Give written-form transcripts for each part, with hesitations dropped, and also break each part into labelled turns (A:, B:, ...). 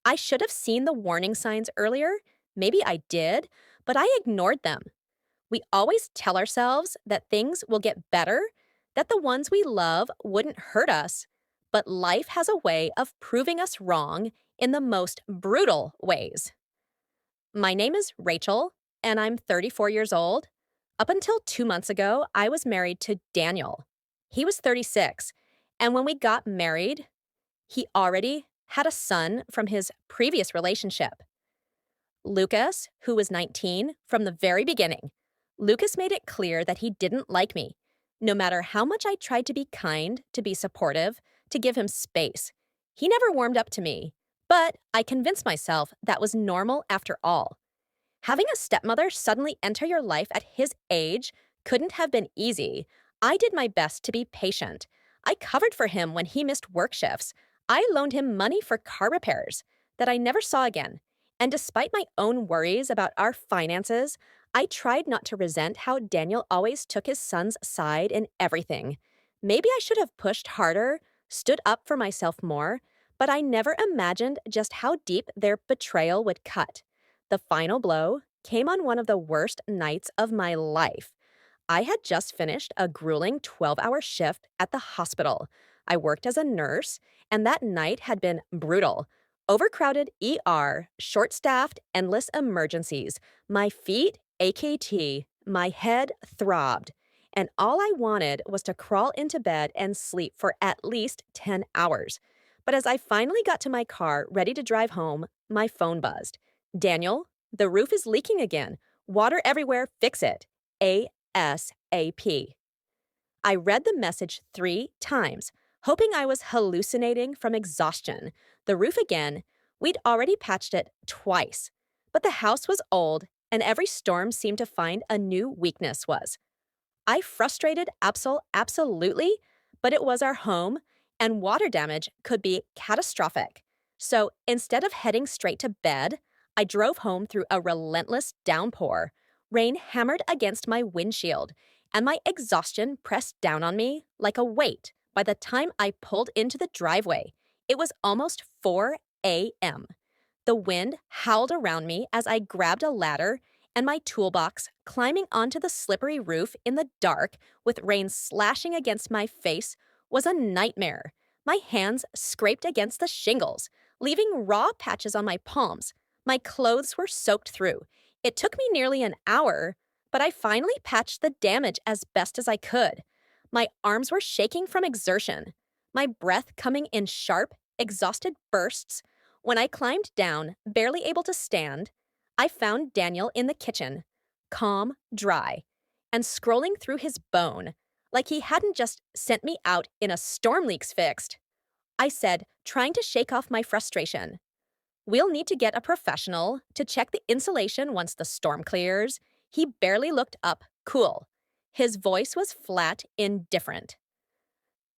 A: I should have seen the warning signs earlier. Maybe I did, but I ignored them. We always tell ourselves that things will get better, that the ones we love wouldn't hurt us. But life has a way of proving us wrong in the most brutal ways. My name is Rachel, and I'm 34 years old. Up until 2 months ago, I was married to Daniel. He was 36, and when we got married, he already had a son from his previous relationship. Lucas, who was 19 from the very beginning, Lucas made it clear that he didn't like me, no matter how much I tried to be kind, to be supportive, to give him space. He never warmed up to me, but I convinced myself that was normal after all. Having a stepmother suddenly enter your life at his age couldn't have been easy. I did my best to be patient. I covered for him when he missed work shifts. I loaned him money for car repairs that I never saw again. And despite my own worries about our finances, I tried not to resent how Daniel always took his son's side in everything. Maybe I should have pushed harder, stood up for myself more, but I never imagined just how deep their betrayal would cut. The final blow came on one of the worst nights of my life. I had just finished a grueling 12-hour shift at the hospital. I worked as a nurse, and that night had been brutal. Overcrowded ER, short-staffed, endless emergencies. My feet, AKT, my head throbbed, and all I wanted was to crawl into bed and sleep for at least 10 hours. But as I finally got to my car, ready to drive home, my phone buzzed. Daniel, the roof is leaking again. Water everywhere, fix it. ASAP. I read the message 3 times, hoping I was hallucinating from exhaustion. The roof again. We'd already patched it twice. But the house was old, and every storm seemed to find a new weakness was. I frustrated absolutely, but it was our home, and water damage could be catastrophic. So instead of heading straight to bed, I drove home through a relentless downpour. Rain hammered against my windshield, and my exhaustion pressed down on me like a weight. By the time I pulled into the driveway, it was almost 4 a.m. The wind howled around me as I grabbed a ladder and my toolbox, climbing onto the slippery roof in the dark with rain slashing against my face was a nightmare. My hands scraped against the shingles, leaving raw patches on my palms. My clothes were soaked through. It took me nearly an hour, but I finally patched the damage as best as I could. My arms were shaking from exertion, my breath coming in sharp, exhausted bursts. When I climbed down, barely able to stand, I found Daniel in the kitchen, calm, dry, and scrolling through his bone, like he hadn't just sent me out in a storm leaks fixed. I said, trying to shake off my frustration. We'll need to get a professional to check the insulation once the storm clears. He barely looked up, cool. His voice was flat, indifferent.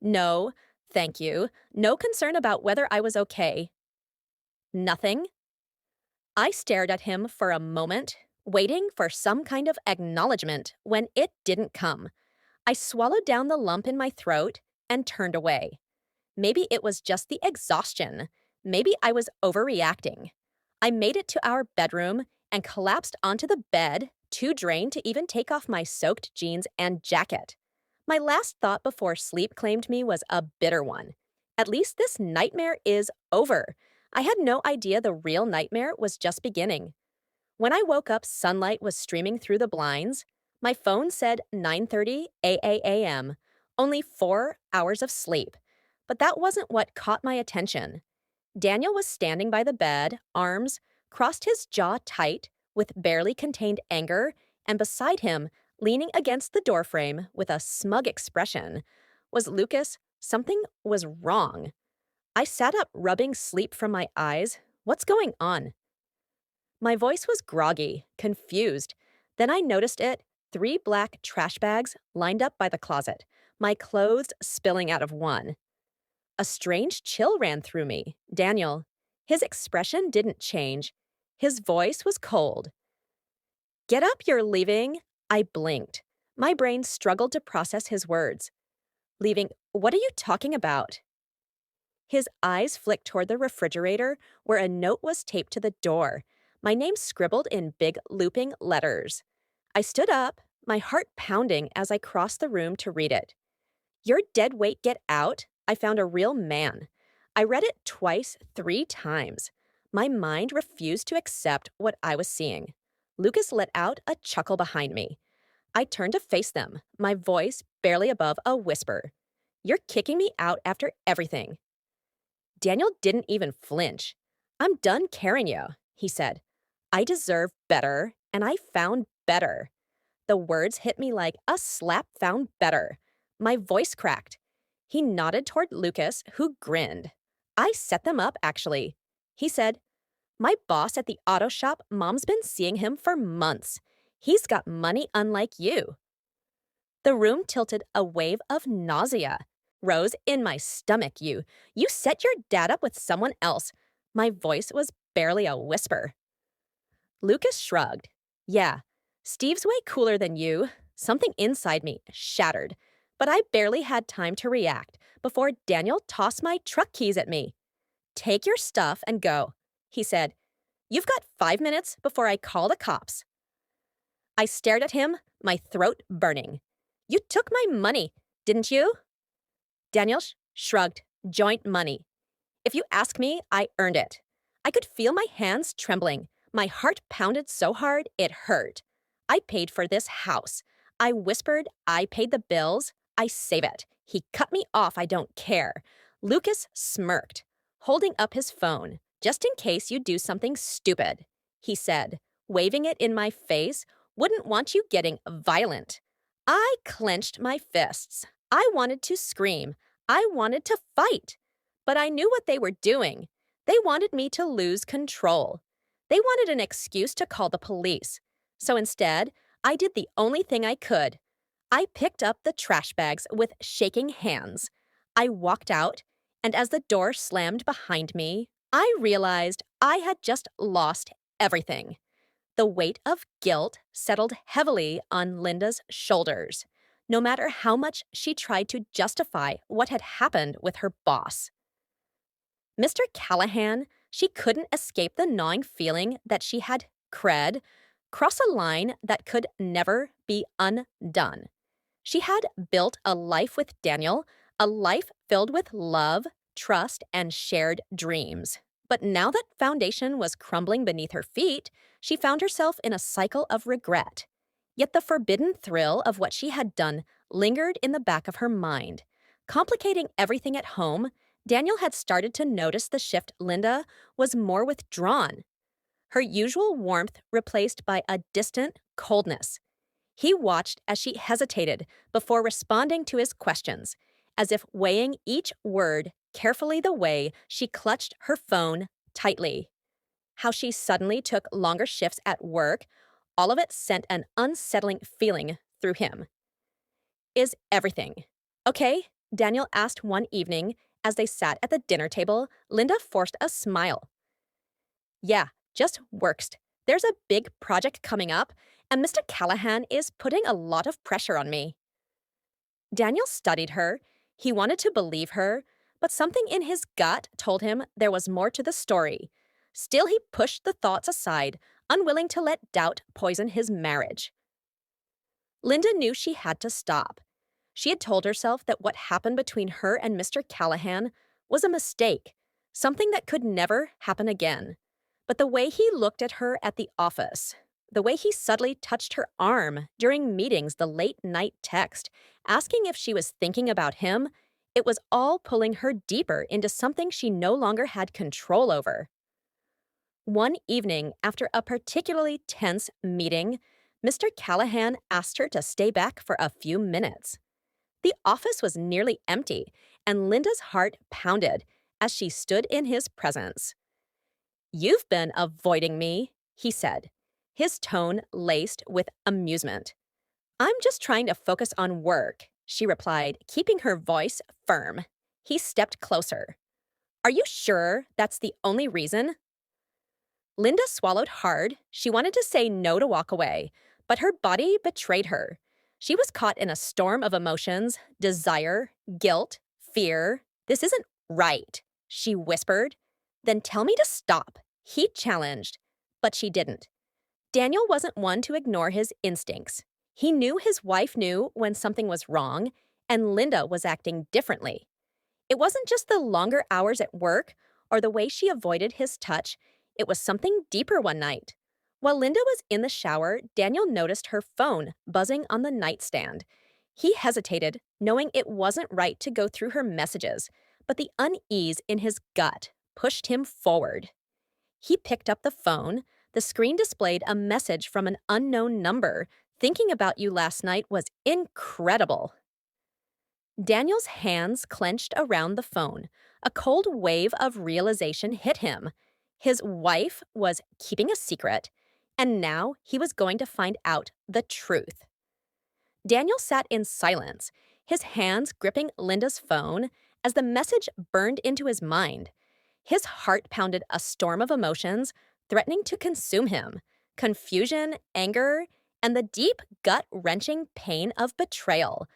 A: No, thank you. No concern about whether I was okay. Nothing? I stared at him for a moment, waiting for some kind of acknowledgement when it didn't come. I swallowed down the lump in my throat and turned away. Maybe it was just the exhaustion. Maybe I was overreacting. I made it to our bedroom and collapsed onto the bed, too drained to even take off my soaked jeans and jacket. My last thought before sleep claimed me was a bitter one. At least this nightmare is over. I had no idea the real nightmare was just beginning. When I woke up, sunlight was streaming through the blinds. My phone said 9:30 a.m., only 4 hours of sleep. But that wasn't what caught my attention. Daniel was standing by the bed, arms crossed, his jaw tight with barely contained anger, and beside him, leaning against the doorframe with a smug expression, was Lucas. Something was wrong. I sat up, rubbing sleep from my eyes. What's going on? My voice was groggy, confused. Then I noticed it, 3 black trash bags lined up by the closet, my clothes spilling out of one. A strange chill ran through me. Daniel. His expression didn't change. His voice was cold. Get up, you're leaving. I blinked. My brain struggled to process his words. Leaving? What are you talking about? His eyes flicked toward the refrigerator where a note was taped to the door, my name scribbled in big looping letters. I stood up, my heart pounding as I crossed the room to read it. "You're dead weight, get out. I found a real man." I read it twice, 3 times. My mind refused to accept what I was seeing. Lucas let out a chuckle behind me. I turned to face them, my voice barely above a whisper. "You're kicking me out after everything." Daniel didn't even flinch. "I'm done carrying you," he said. "I deserve better, and I found better." The words hit me like a slap found better. My voice cracked. He nodded toward Lucas, who grinned. "I set them up, actually." He said, "My boss at the auto shop, Mom's been seeing him for months. He's got money unlike you." The room tilted a wave of nausea. "Rose in my stomach, you. You set your dad up with someone else." My voice was barely a whisper. Lucas shrugged. "Yeah, Steve's way cooler than you." Something inside me shattered, but I barely had time to react before Daniel tossed my truck keys at me. "Take your stuff and go," he said. "You've got 5 minutes before I call the cops." I stared at him, my throat burning. "You took my money, didn't you?" Daniel shrugged. "Joint money. If you ask me, I earned it." I could feel my hands trembling. My heart pounded so hard it hurt. "I paid for this house." I whispered. "I paid the bills. I save it." He cut me off. "I don't care." Lucas smirked, holding up his phone. "Just in case you do something stupid," he said, waving it in my face. "Wouldn't want you getting violent." I clenched my fists. I wanted to scream. I wanted to fight. But I knew what they were doing. They wanted me to lose control. They wanted an excuse to call the police. So instead, I did the only thing I could. I picked up the trash bags with shaking hands. I walked out, and as the door slammed behind me, I realized I had just lost everything. The weight of guilt settled heavily on Linda's shoulders, no matter how much she tried to justify what had happened with her boss. Mr. Callahan, she couldn't escape the gnawing feeling that she had cross a line that could never be undone. She had built a life with Daniel, a life filled with love, trust, and shared dreams. But now that foundation was crumbling beneath her feet, she found herself in a cycle of regret. Yet the forbidden thrill of what she had done lingered in the back of her mind. Complicating everything at home, Daniel had started to notice the shift. Linda was more withdrawn, her usual warmth replaced by a distant coldness. He watched as she hesitated before responding to his questions, as if weighing each word carefully the way she clutched her phone tightly. How she suddenly took longer shifts at work, all of it sent an unsettling feeling through him. "Is everything okay?" Daniel asked one evening as they sat at the dinner table. Linda forced a smile. "Yeah, just works. There's a big project coming up, and Mr. Callahan is putting a lot of pressure on me." Daniel studied her. He wanted to believe her, but something in his gut told him there was more to the story. Still, he pushed the thoughts aside, unwilling to let doubt poison his marriage. Linda knew she had to stop. She had told herself that what happened between her and Mr. Callahan was a mistake, something that could never happen again. But the way he looked at her at the office, the way he subtly touched her arm during meetings, the late-night text, asking if she was thinking about him, it was all pulling her deeper into something she no longer had control over. One evening, after a particularly tense meeting, Mr. Callahan asked her to stay back for a few minutes. The office was nearly empty, and Linda's heart pounded as she stood in his presence. "You've been avoiding me," he said, his tone laced with amusement. "I'm just trying to focus on work," she replied, keeping her voice firm. He stepped closer. "Are you sure that's the only reason?" Linda swallowed hard. She wanted to say no to walk away, but her body betrayed her. She was caught in a storm of emotions, desire, guilt, fear. "This isn't right," she whispered. Then tell me to stop, he challenged. But she didn't. Daniel wasn't one to ignore his instincts. He knew his wife knew when something was wrong, and Linda was acting differently. It wasn't just the longer hours at work or the way she avoided his touch, it was something deeper one night. While Linda was in the shower, Daniel noticed her phone buzzing on the nightstand. He hesitated, knowing it wasn't right to go through her messages, but the unease in his gut pushed him forward. He picked up the phone. The screen displayed a message from an unknown number. Thinking about you last night was incredible. Daniel's hands clenched around the phone. A cold wave of realization hit him. His wife was keeping a secret, and now he was going to find out the truth. Daniel sat in silence, his hands gripping Linda's phone as the message burned into his mind. His heart pounded a storm of emotions, threatening to consume him. Confusion, anger, and the deep, gut-wrenching pain of betrayal.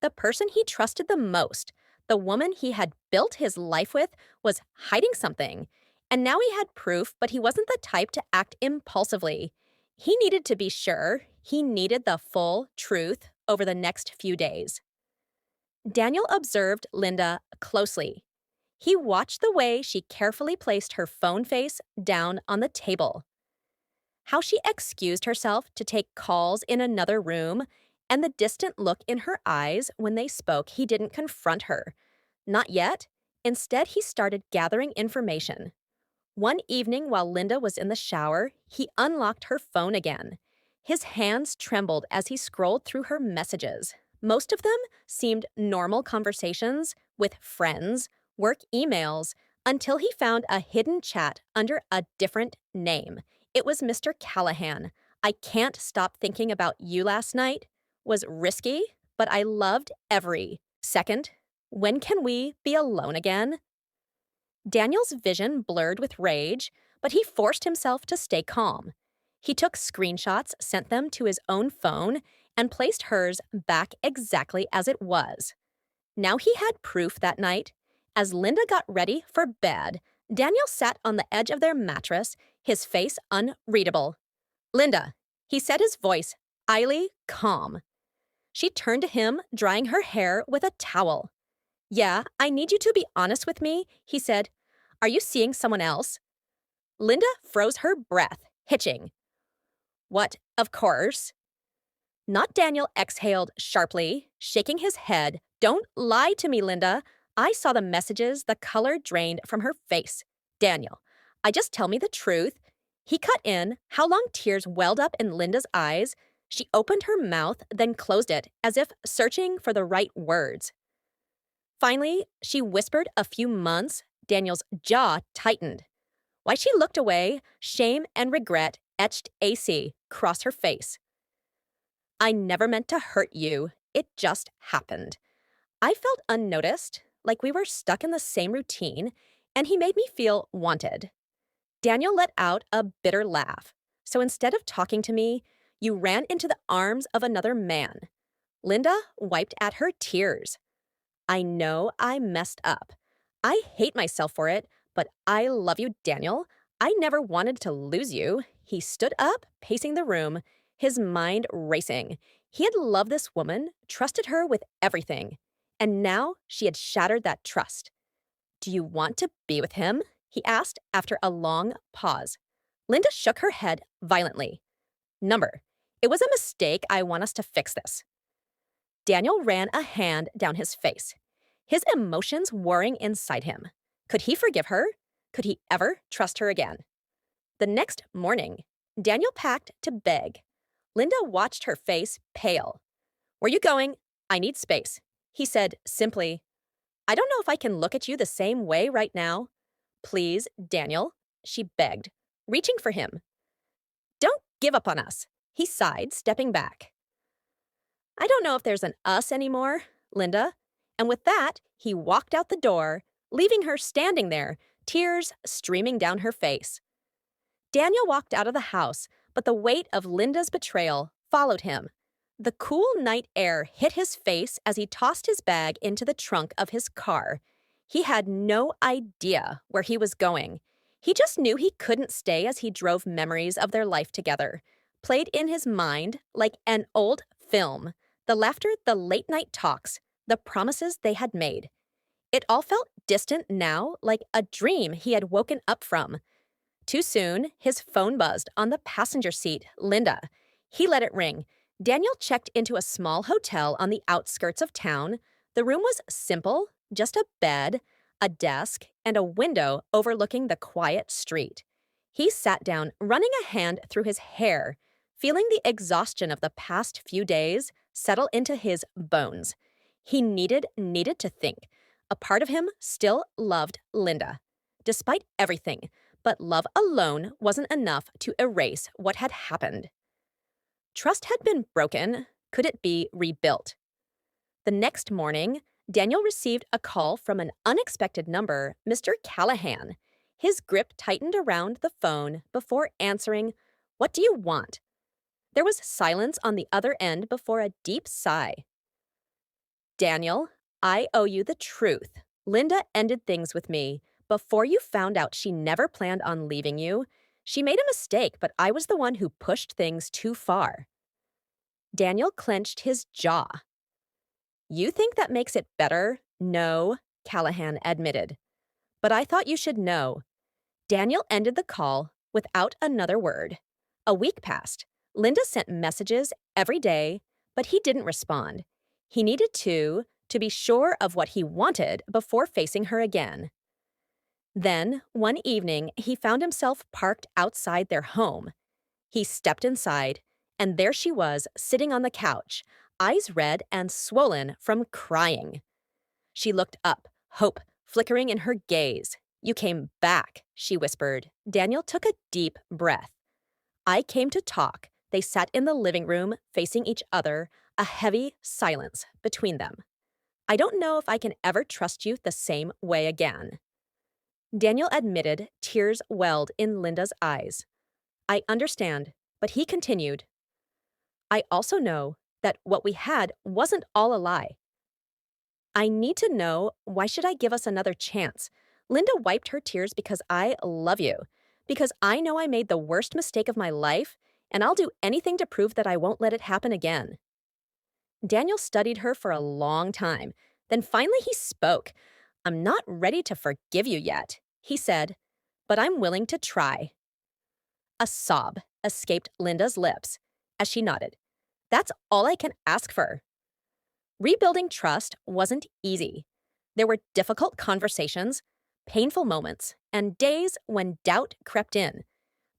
A: The person he trusted the most, the woman he had built his life with, was hiding something. And now he had proof, but he wasn't the type to act impulsively. He needed to be sure. He needed the full truth over the next few days. Daniel observed Linda closely. He watched the way she carefully placed her phone face down on the table, how she excused herself to take calls in another room, and the distant look in her eyes when they spoke. He didn't confront her. Not yet. Instead, he started gathering information. One evening while Linda was in the shower, he unlocked her phone again. His hands trembled as he scrolled through her messages. Most of them seemed normal conversations with friends, work emails, until he found a hidden chat under a different name. It was Mr. Callahan. I can't stop thinking about you last night. Was risky, but I loved every second. When can we be alone again? Daniel's vision blurred with rage, but he forced himself to stay calm. He took screenshots, sent them to his own phone, and placed hers back exactly as it was. Now he had proof that night. As Linda got ready for bed, Daniel sat on the edge of their mattress, his face unreadable. Linda, he said, his voice highly calm. She turned to him, drying her hair with a towel. Yeah, I need you to be honest with me, he said. Are you seeing someone else? Linda froze her breath, hitching. What, of course? Not Daniel exhaled sharply, shaking his head. Don't lie to me, Linda. I saw the messages, the color drained from her face. Daniel, just tell me the truth. He cut in, how long tears welled up in Linda's eyes. She opened her mouth, then closed it, as if searching for the right words. Finally, she whispered a few months. Daniel's jaw tightened. Why she looked away, shame and regret etched AC across her face. I never meant to hurt you. It just happened. I felt unnoticed, like we were stuck in the same routine, and he made me feel wanted. Daniel let out a bitter laugh. So instead of talking to me, you ran into the arms of another man. Linda wiped at her tears. I know I messed up. I hate myself for it, but I love you, Daniel. I never wanted to lose you. He stood up, pacing the room, his mind racing. He had loved this woman, trusted her with everything, and now she had shattered that trust. Do you want to be with him? He asked after a long pause. Linda shook her head violently. Number, it was a mistake. I want us to fix this. Daniel ran a hand down his face, his emotions warring inside him. Could he forgive her? Could he ever trust her again? The next morning, Daniel packed to beg. Linda watched her face pale. Where you going? I need space. He said simply, I don't know if I can look at you the same way right now. Please, Daniel, she begged, reaching for him. Don't give up on us, he sighed, stepping back. I don't know if there's an us anymore, Linda. And with that, he walked out the door, leaving her standing there, tears streaming down her face. Daniel walked out of the house, but the weight of Linda's betrayal followed him. The cool night air hit his face as he tossed his bag into the trunk of his car. He had no idea where he was going. He just knew he couldn't stay as he drove memories of their life together, played in his mind like an old film. The laughter, the late night talks, the promises they had made. It all felt distant now, like a dream he had woken up from. Too soon, his phone buzzed on the passenger seat. Linda. He let it ring. Daniel checked into a small hotel on the outskirts of town. The room was simple, just a bed, a desk, and a window overlooking the quiet street. He sat down, running a hand through his hair, feeling the exhaustion of the past few days settle into his bones. He needed to think. A part of him still loved Linda, despite everything, but love alone wasn't enough to erase what had happened. Trust had been broken. Could it be rebuilt? The next morning, Daniel received a call from an unexpected number, Mr. Callahan. His grip tightened around the phone before answering, "What do you want?" There was silence on the other end before a deep sigh. "Daniel, I owe you the truth. Linda ended things with me. Before you found out she never planned on leaving you, she made a mistake, but I was the one who pushed things too far." Daniel clenched his jaw. "You think that makes it better?" "No," Callahan admitted. "But I thought you should know." Daniel ended the call without another word. A week passed. Linda sent messages every day, but he didn't respond. He needed to be sure of what he wanted before facing her again. Then, one evening, he found himself parked outside their home. He stepped inside, and there she was, sitting on the couch, eyes red and swollen from crying. She looked up, hope flickering in her gaze. "You came back," she whispered. Daniel took a deep breath. "I came to talk." They sat in the living room, facing each other, a heavy silence between them. "I don't know if I can ever trust you the same way again." Daniel admitted, tears welled in Linda's eyes. "I understand," but he continued, "I also know that what we had wasn't all a lie. I need to know, why should I give us another chance?" Linda wiped her tears. "Because I love you. Because I know I made the worst mistake of my life, and I'll do anything to prove that I won't let it happen again." Daniel studied her for a long time. Then finally he spoke. "I'm not ready to forgive you yet," he said, "but I'm willing to try." A sob escaped Linda's lips as she nodded. "That's all I can ask for." Rebuilding trust wasn't easy. There were difficult conversations, painful moments, and days when doubt crept in.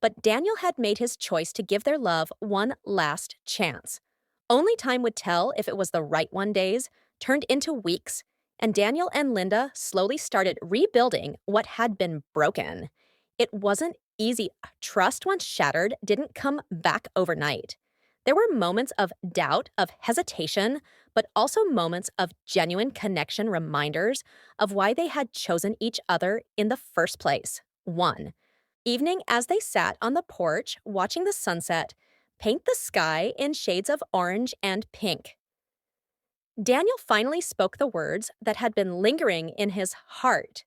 A: But Daniel had made his choice to give their love one last chance. Only time would tell if it was the right one. Days turned into weeks, and Daniel and Linda slowly started rebuilding what had been broken. It wasn't easy. Trust, once shattered, didn't come back overnight. There were moments of doubt, of hesitation, but also moments of genuine connection, reminders of why they had chosen each other in the first place. One evening, as they sat on the porch watching the sunset paint the sky in shades of orange and pink, Daniel finally spoke the words that had been lingering in his heart.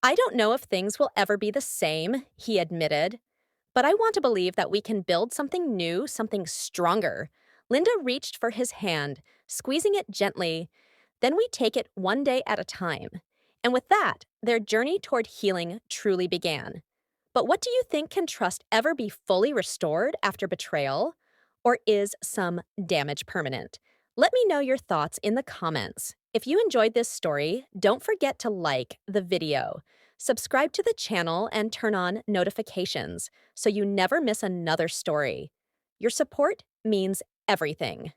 A: "I don't know if things will ever be the same," he admitted, "but I want to believe that we can build something new, something stronger." Linda reached for his hand, squeezing it gently. "Then we take it one day at a time." And with that, their journey toward healing truly began. But what do you think? Can trust ever be fully restored after betrayal? Or is some damage permanent? Let me know your thoughts in the comments. If you enjoyed this story, don't forget to like the video, subscribe to the channel, and turn on notifications so you never miss another story. Your support means everything.